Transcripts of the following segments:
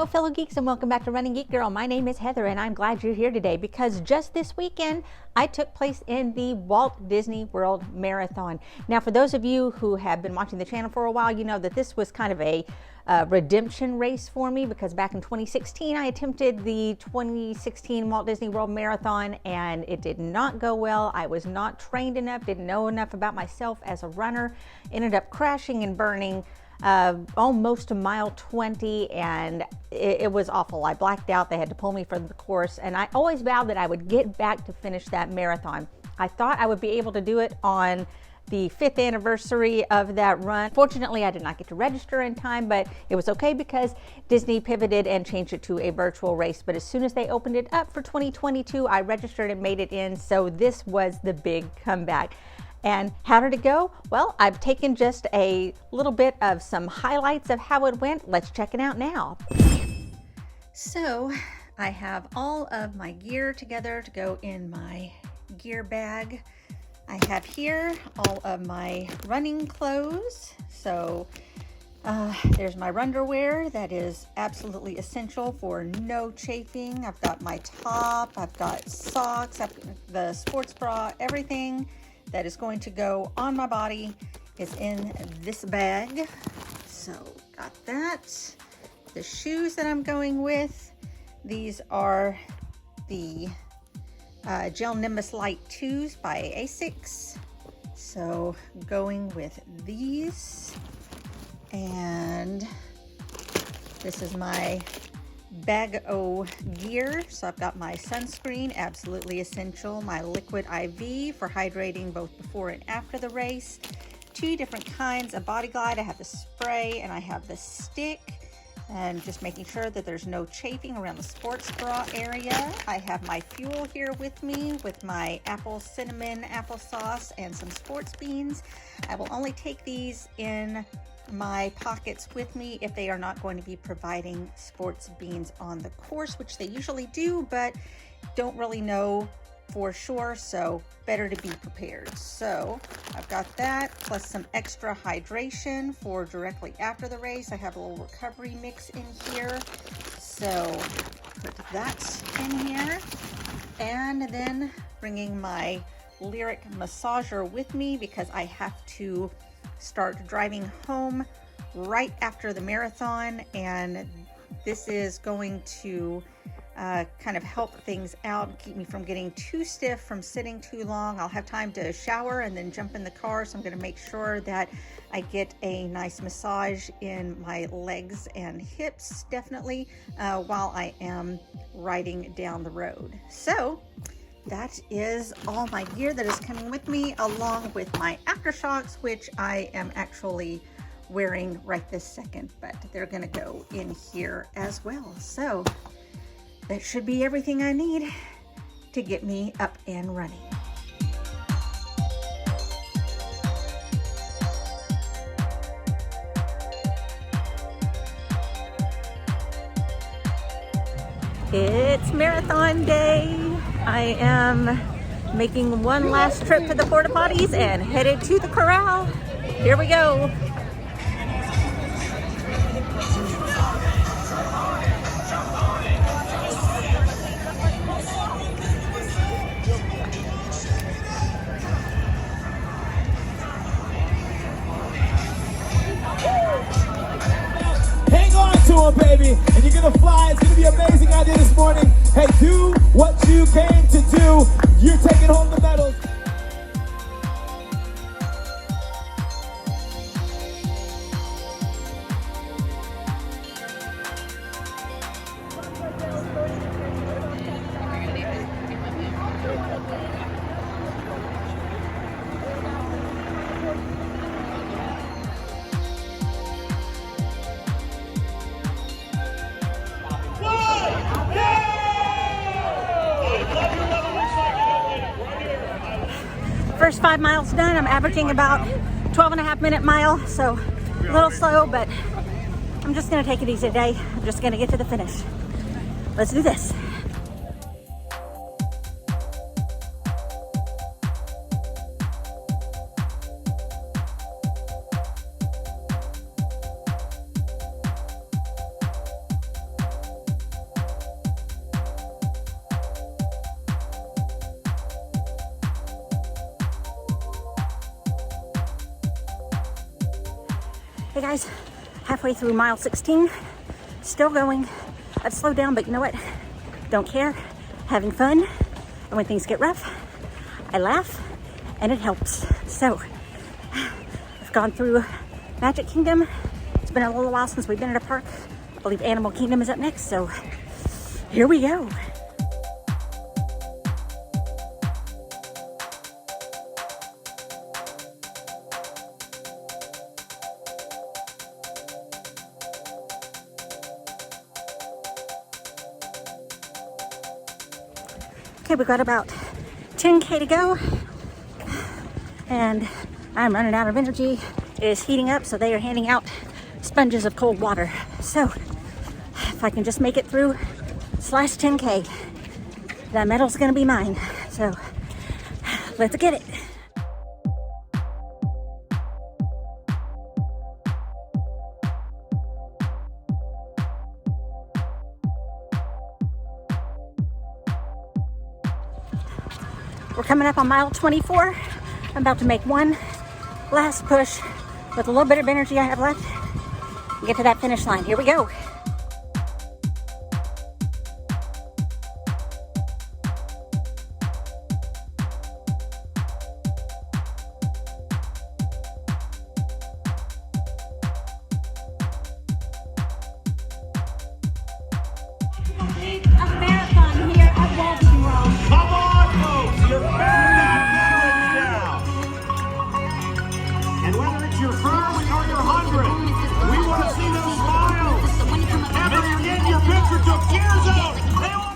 Hello fellow geeks and welcome back to Running Geek Girl. My name is Heather and I'm glad you're here today because just this weekend I took place in the Walt Disney World Marathon. Now for those of you who have been watching the channel for a while, you know that this was kind of a redemption race for me because back in 2016 I attempted the 2016 Walt Disney World Marathon and it did not go well. I was not trained enough, didn't know enough about myself as a runner, ended up crashing and burning almost to mile 20 and it was awful. I blacked out. They had to pull me from the course and I always vowed that I would get back to finish that marathon. I thought I would be able to do it on the 5th anniversary of that run. Fortunately, I did not get to register in time, but it was okay because Disney pivoted and changed it to a virtual race. But as soon as they opened it up for 2022, I registered and made it in. So this was the big comeback. And how did it go? Well, I've taken just a little bit of some highlights of how it went. Let's check it out now. So I have all of my gear together to go in my gear bag. I have here all of my running clothes. So there's my runderwear that is absolutely essential for no chafing. I've got my top, I've got socks, I've got the sports bra, everything that is going to go on my body is in this bag. So got that. The shoes that I'm going with, these are the Gel Nimbus Light 2s by Asics. So going with these. And this is my bag o' gear. So I've got my sunscreen, absolutely essential, my liquid IV for hydrating both before and after the race, 2 different kinds of Body Glide. I have the spray and I have the stick, and just making sure that there's no chafing around the sports bra area. I have my fuel here with me with my apple cinnamon applesauce and some sports beans. I will only take these in my pockets with me if they are not going to be providing sports beans on the course, which they usually do, but don't really know for sure, so better to be prepared. So I've got that plus some extra hydration for directly after the race. I have a little recovery mix in here, so put that in here, and then bringing my Lyric massager with me because I have to start driving home right after the marathon, and this is going to kind of help things out and keep me from getting too stiff from sitting too long. I'll have time to shower and then jump in the car, so I'm going to make sure that I get a nice massage in my legs and hips definitely while I am riding down the road. So that is all my gear that is coming with me, along with my aftershocks, which I am actually wearing right this second, but they're gonna go in here as well. So that should be everything I need to get me up and running. It's marathon day. I am making one last trip to the porta potties and headed to the corral. Here we go. Hang on to them, baby, and you're gonna fly. It's gonna be amazing out there this morning. Hey, do what you came to do. You're taking home the medals. First 5 miles done. I'm averaging about 12.5-minute mile, so a little slow, but I'm just gonna take it easy today. I'm just gonna get to the finish. Let's do this. Hey guys, halfway through mile 16, still going. I've slowed down, but you know what? Don't care, having fun. And when things get rough, I laugh and it helps. So, I've gone through Magic Kingdom. It's been a little while since we've been at a park. I believe Animal Kingdom is up next, so here we go. Okay, we've got about 10K to go, and I'm running out of energy. It is heating up, so they are handing out sponges of cold water. So, if I can just make it through slash 10K, that medal's gonna be mine. So, let's get it. We're coming up on mile 24. I'm about to make one last push with a little bit of energy I have left and get to that finish line. Here we go. A marathon here at Walt Disney World. Come on, folks, you're barely down. And whether it's your first or your 100th, we want to see those smiles. Never get your picture took. Gears out. They want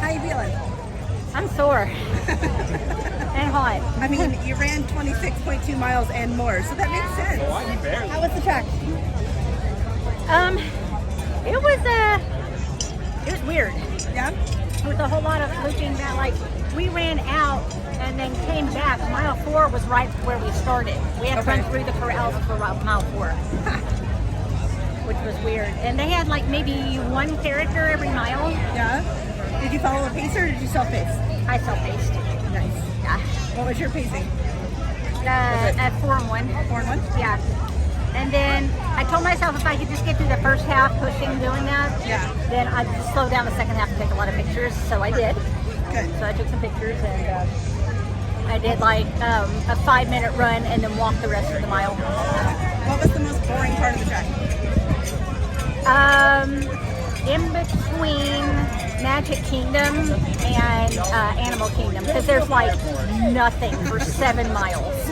How you feeling? I'm sore and hot. I mean, you ran 26.2 miles and more, so that makes sense. How was the track? It was weird. Yeah? With a whole lot of looping that, like, we ran out and then came back. Mile 4 was right where we started. We had to run through the corrals for mile 4, which was weird. And they had like maybe one character every mile. Yeah? Did you follow a pacer or did you self-pace? I self-paced. Nice. Yeah. What was your pacing? At 4 and 1. 4 and 1? Yeah. And then I told myself if I could just get through the first half pushing doing that, then I'd just slow down the second half and take a lot of pictures. So I did. Good. So I took some pictures and I did like a 5-minute run and then walked the rest of the mile. What was the most boring part of the track? In between Magic Kingdom and Animal Kingdom, because there's like nothing for 7 miles.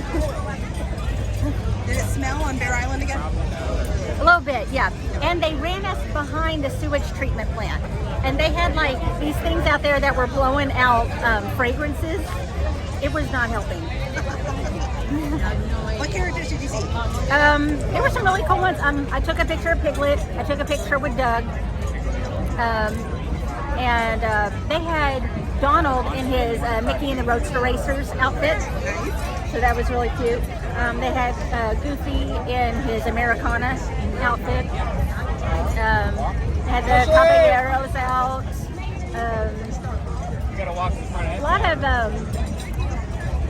Did it smell on Bear Island again? A little bit, yeah. And they ran us behind the sewage treatment plant. And they had like these things out there that were blowing out fragrances. It was not helping. What characters did you see? There were some really cool ones. I took a picture of Piglet. I took a picture with Doug. And they had Donald in his Mickey and the Roadster Racers outfit. So that was really cute. They had Goofy in his Americana outfit. Had the Caballeros out. A lot of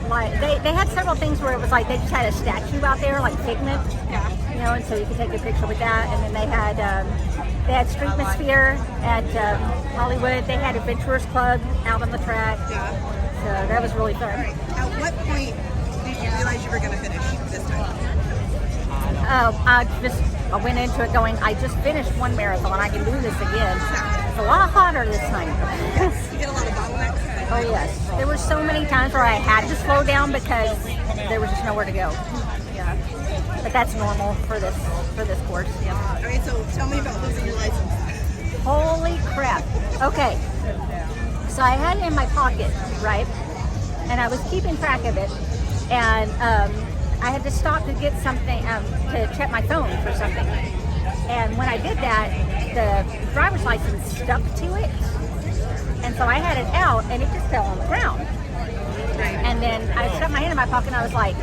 like they had several things where it was like they just had a statue out there, like Pigment. Yeah. You know, and so you could take a picture with that. And then they had Streetmosphere at Hollywood. They had Adventurers Club out on the track. Yeah. So that was really fun. All right. At what point did you realize you were going to finish this time? I went into it going, I just finished one marathon. I can do this again. It's a lot hotter this time. Yes. You get a lot of bottlenecks. Oh yes. There were so many times where I had to slow down because there was just nowhere to go. Yeah. But that's normal for this course. Yeah. All right, so tell me about losing your license. Holy crap. Okay. So I had it in my pocket, right? And I was keeping track of it. And I had to stop to get something, to check my phone for something. And when I did that, the driver's license stuck to it. And so I had it out and it just fell on the ground. And then I stuck my hand in my pocket and I was like,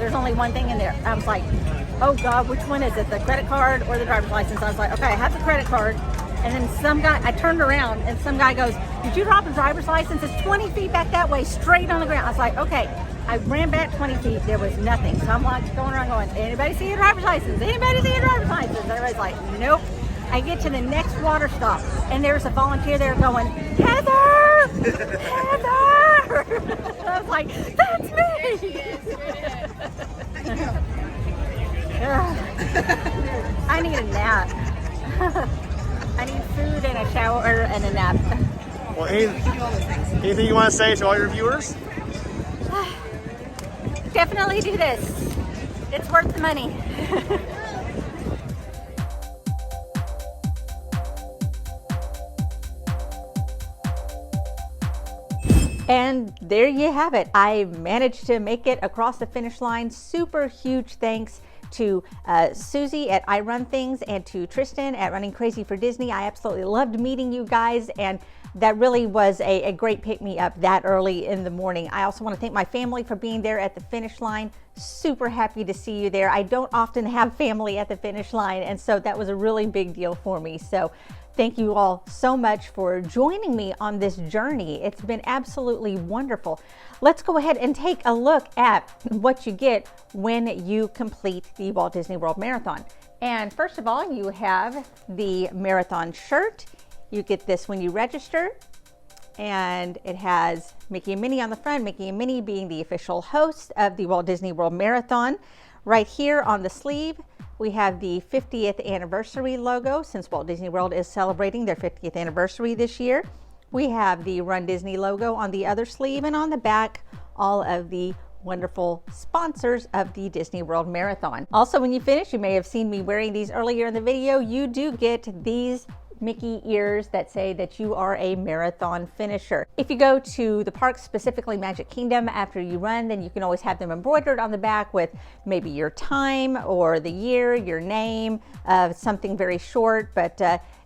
there's only one thing in there. I was like, oh God, which one is it? The credit card or the driver's license? I was like, okay, I have the credit card. And then some guy, I turned around and some guy goes, did you drop the driver's license? It's 20 feet back that way, straight on the ground. I was like, okay. I ran back 20 feet, there was nothing. So I'm like going around going, anybody see a driver's license? Anybody see a driver's license? Everybody's like, nope. I get to the next water stop and there's a volunteer there going, Heather! Heather! I was like, that's me! I need a nap. I need food and a shower and a nap. Well, anything you want to say to all your viewers? Definitely do this. It's worth the money. And there you have it. I managed to make it across the finish line. Super huge thanks to Susie at I Run Things and to Tristan at Running Crazy for Disney. I absolutely loved meeting you guys, and that really was a great pick-me-up that early in the morning. I also want to thank my family for being there at the finish line. Super happy to see you there. I don't often have family at the finish line, and so that was a really big deal for me. So thank you all so much for joining me on this journey. It's been absolutely wonderful. Let's go ahead and take a look at what you get when you complete the Walt Disney World Marathon. And first of all, you have the marathon shirt. You get this when you register, and it has Mickey and Minnie on the front, Mickey and Minnie being the official hosts of the Walt Disney World Marathon. Right here on the sleeve, we have the 50th anniversary logo, since Walt Disney World is celebrating their 50th anniversary this year. We have the Run Disney logo on the other sleeve, and on the back, all of the wonderful sponsors of the Disney World Marathon. Also, when you finish, you may have seen me wearing these earlier in the video, you do get these Mickey ears that say that you are a marathon finisher. If you go to the park, specifically Magic Kingdom, after you run, then you can always have them embroidered on the back with maybe your time or the year, your name, something very short. But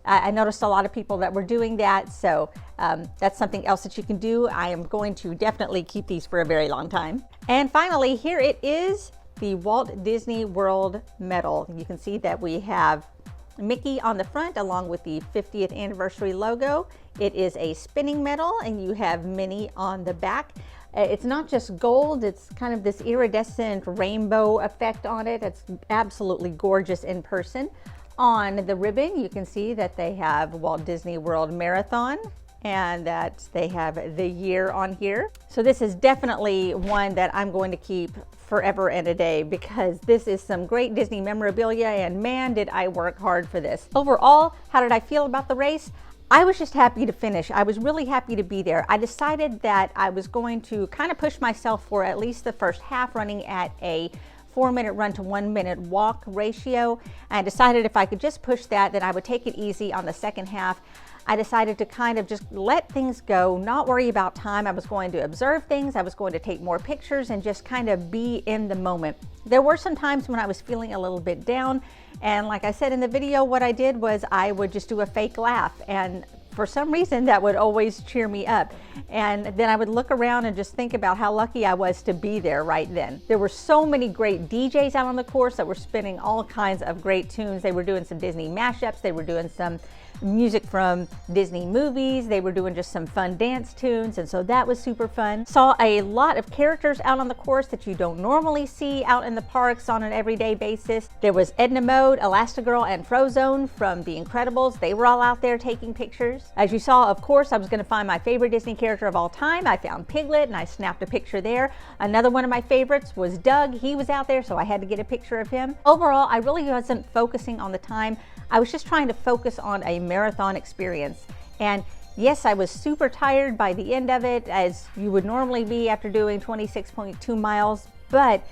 I noticed a lot of people that were doing that, so that's something else that you can do. I am going to definitely keep these for a very long time. And finally, here it is, the Walt Disney World medal. You can see that we have Mickey on the front along with the 50th anniversary logo. It is a spinning medal, and you have Minnie on the back. It's not just gold, it's kind of this iridescent rainbow effect on it. It's absolutely gorgeous in person. On the ribbon, you can see that they have Walt Disney World Marathon and that they have the year on here. So this is definitely one that I'm going to keep forever and a day, because this is some great Disney memorabilia, and man, did I work hard for this. Overall, how did I feel about the race? I was just happy to finish. I was really happy to be there. I decided that I was going to kind of push myself for at least the first half, running at a 4-minute run to 1-minute walk ratio. I decided if I could just push that, then I would take it easy on the second half. I decided to kind of just let things go, not worry about time. I was going to observe things, I was going to take more pictures and just kind of be in the moment. There were some times when I was feeling a little bit down, and like I said in the video, what I did was I would just do a fake laugh, and for some reason that would always cheer me up. And then I would look around and just think about how lucky I was to be there right then. There were so many great DJs out on the course that were spinning all kinds of great tunes. They were doing some Disney mashups, they were doing some music from Disney movies, they were doing just some fun dance tunes, and so that was super fun. Saw a lot of characters out on the course that you don't normally see out in the parks on an everyday basis. There was Edna Mode, Elastigirl, and Frozone from The Incredibles. They were all out there taking pictures. As you saw, of course, I was going to find my favorite Disney character of all time. I found Piglet and I snapped a picture there. Another one of my favorites was Doug. He was out there, so I had to get a picture of him. Overall, I really wasn't focusing on the time. I was just trying to focus on a marathon experience. And yes, I was super tired by the end of it, as you would normally be after doing 26.2 miles, but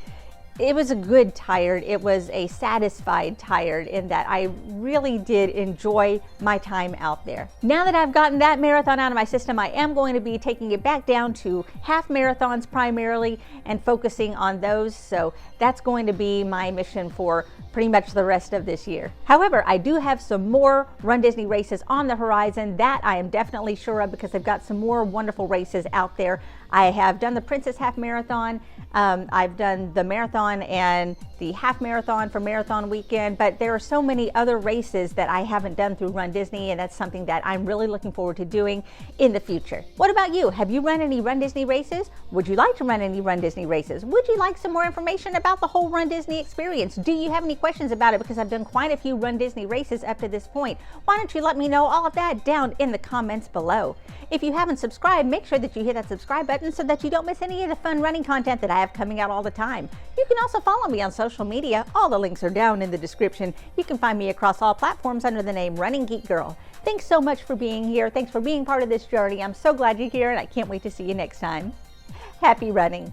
it was a good tired. It was a satisfied tired in that I really did enjoy my time out there. Now that I've gotten that marathon out of my system, I am going to be taking it back down to half marathons primarily and focusing on those. So that's going to be my mission for pretty much the rest of this year. However, I do have some more Run Disney races on the horizon that I am definitely sure of, because I've got some more wonderful races out there. I have done the Princess Half Marathon. I've done the marathon and the half marathon for marathon weekend, but there are so many other races that I haven't done through Run Disney, and that's something that I'm really looking forward to doing in the future. What about you? Have you run any Run Disney races? Would you like to run any Run Disney races? Would you like some more information about the whole Run Disney experience? Do you have any questions about it? Because I've done quite a few Run Disney races up to this point. Why don't you let me know all of that down in the comments below? If you haven't subscribed, make sure that you hit that subscribe button so that you don't miss any of the fun running content that I have coming out all the time. You can also follow me on social media. All the links are down in the description. You can find me across all platforms under the name Running Geek Girl. Thanks so much for being here. Thanks for being part of this journey. I'm so glad you're here, and I can't wait to see you next time. Happy running.